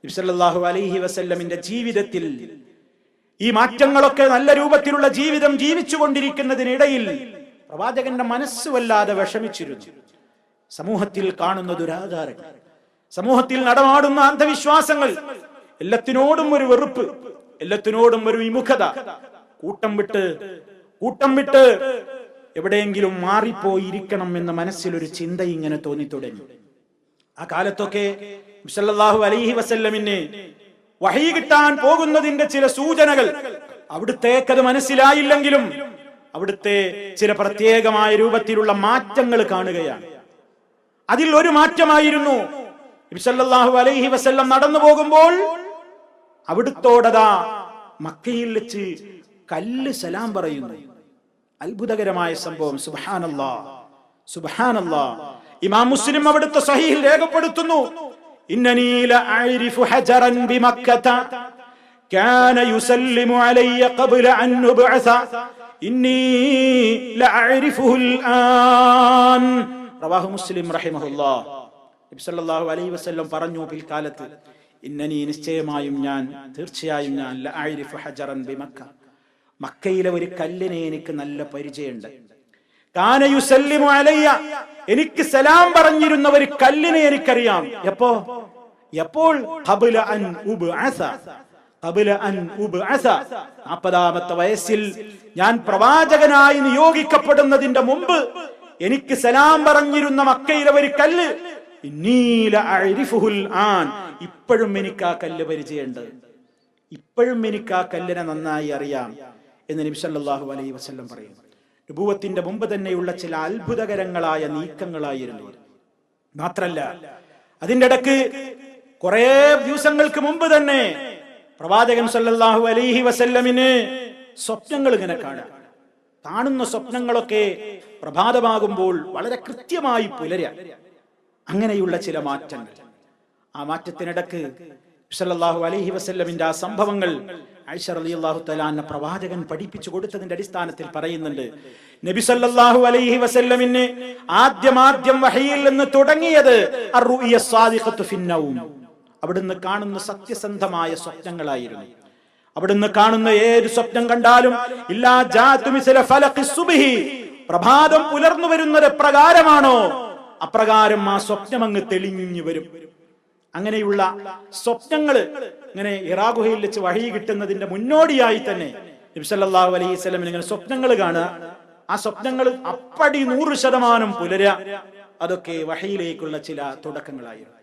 നബി സല്ലല്ലാഹു അലൈഹി വസല്ലമിന്റെ ജീവിതത്തിൽ ഈ മാറ്റങ്ങളൊക്കെ നല്ല രൂപത്തിലുള്ള ജീവിതം ജീവിച്ചു കൊണ്ടിരിക്കുന്നതിനിടയിൽ പ്രവാചകന്റെ മനസ്സ് വല്ലാതെ വിഷമിച്ചിരുന്നു. സമൂഹത്തിൽ കാണുന്ന ദുരാചാരങ്ങൾ, സമൂഹത്തിൽ നടമാടുന്ന അന്ധവിശ്വാസങ്ങൾ, എല്ലാത്തിനോടും ഒരു വെറുപ്പ്, എല്ലാത്തിനോടും ഒരു വിമുഖത, കൂട്ടം വിട്ട് എവിടെയെങ്കിലും മാറിപ്പോയിരിക്കണം എന്ന മനസ്സിലൊരു ചിന്ത ഇങ്ങനെ തോന്നി തുടങ്ങി. ആ കാലത്തൊക്കെ സല്ലല്ലാഹു അലൈഹി വസല്ലമിന് വഹി കിട്ടാൻ പോകുന്നതിന്റെ ചില സൂചനകൾ അവിടുത്തേക്കത് മനസ്സിലായില്ലെങ്കിലും അവിടുത്തെ ചില പ്രത്യേകമായ രൂപത്തിലുള്ള മാറ്റങ്ങൾ കാണുകയാണ്. അതിൽ ഒരു മാറ്റമായിരുന്നു നബി സല്ലല്ലാഹു അലൈഹി വസല്ലം നടന്നു പോകുമ്പോൾ അവിടുത്തോടതാ മക്കയിൽ വെച്ച് കല്ല് സലാം പറയുന്നു. അത്ഭുതകരമായ സംഭവം. സുബ്ഹാനല്ലാഹ്, സുബ്ഹാനല്ലാഹ്. ഇമാം മുസ്ലിം അവിടുത്തെ സ്വഹീഹിൽ രേഖപ്പെടുത്തുന്നു, ഇന്നനീ ലഅരിഫു ഹജറൻ ബിമക്കത കാന യുസല്ലിമു അലയ്യ ഖബ്ല അൻ ഉബ്അസ ഇന്നി ലഅരിഫുൽ ആൻ. റവാഹു മുസ്ലിം റഹിമഹുല്ലാഹ്. നബി സല്ലല്ലാഹു അലൈഹി വസല്ലം പറഞ്ഞു പിൽക്കാലത്ത്, ഇന്നനീ നിശ്ചയമായും ഞാൻ, തീർച്ചയായും ഞാൻ, ലഅരിഫു ഹജറൻ ബിമക്ക, മക്കയിലെ ഒരു കല്ലിനെ എനിക്ക് നല്ല പരിചയമുണ്ട്. കാന യുസല്ലിമു അലയ്യ, എനിക്ക് സലാം പറഞ്ഞിരുന്ന ഒരു കല്ലിനെ എനിക്കറിയാം. എപ്പോൾ? ഖബ്ല അൻ ഉബ്അസ, ഖബ്ല അൻ ഉബ്അസ, 40ാമത്തെ വയസ്സിൽ ഞാൻ പ്രവാചകനായി നിയോഗിക്കപ്പെടുന്നതിന്റെ മുമ്പ് എനിക്ക് സലാം പറഞ്ഞിരുന്ന മക്കയിലെ ഒരു കല്ല്, ഇന്നി ലഅരിഫുൽ ആൻ, ഇപ്പോഴും എനിക്ക് ആ കല്ല് പരിചയമുണ്ട്, ഇപ്പോഴും എനിക്ക് ആ കല്ലിനെ നന്നായി അറിയാം എന്ന് നബി സല്ലല്ലാഹു അലൈഹി വസല്ലം പറയുന്നു. നബുവത്തിന്റെ മുമ്പ് തന്നെയുള്ള ചില അത്ഭുതകരങ്ങളായ നീക്കങ്ങളായിരുന്നു. മാത്രല്ല, അതിന്റെ ഇടക്ക് കുറെ ദിവസങ്ങൾക്ക് മുമ്പ് തന്നെ പ്രവാചകൻ സല്ലല്ലാഹു അലൈഹി വസല്ലമിന് സ്വപ്നങ്ങൾ ഇങ്ങനെ കാണുന്ന സ്വപ്നങ്ങളൊക്കെ പ്രഭാതമാകുമ്പോൾ വളരെ കൃത്യമായി പുലരുക, അങ്ങനെയുള്ള ചില മാറ്റങ്ങൾ. ആ മാറ്റത്തിനിടക്ക് സല്ലല്ലാഹു അലൈഹി വസല്ലമിന്റെ ആ സംഭവങ്ങൾ ആയിഷ റളിയല്ലാഹു തആല അൻഹ പ്രവാചകൻ പഠിപ്പിച്ചു കൊടുത്തതിന്റെ അടിസ്ഥാനത്തിൽ പറയുന്നുണ്ട്, നബി സല്ലല്ലാഹു അലൈഹി വസല്ലമിന് ആദ്യം വഹയിൽ നിന്ന് തുടങ്ങിയത് അർറുയ സാദിഖത്തു ഫിന്നൗം, അവിടുന്ന് കാണുന്ന സത്യസന്ധമായ സ്വപ്നങ്ങളായിരുന്നു. അവിടുന്ന് കാണുന്ന ഏത് സ്വപ്നം കണ്ടാലും ഇല്ലാ ജാതു മിസ്ല ഫലഖിസ് സുബ്ഹി, പ്രഭാതം പുലർന്നു വരുന്നത് എപ്രകാരമാണോ അപ്രകാരം ആ സ്വപ്നം അങ്ങ് തെളിഞ്ഞു വരും. അങ്ങനെയുള്ള സ്വപ്നങ്ങൾ ഇങ്ങനെ ഹിറാ ഗുഹയിൽ വെച്ച് വഹി കിട്ടുന്നതിന്റെ മുന്നോടിയായി തന്നെ നബി സല്ലല്ലാഹു അലൈഹി വസല്ലം ഇങ്ങനെ സ്വപ്നങ്ങൾ കാണുക, ആ സ്വപ്നങ്ങൾ അപ്പടി 100% പുലരുക, അതൊക്കെ വഹിയിലേക്കുള്ള ചില തുടക്കങ്ങളായിരുന്നു.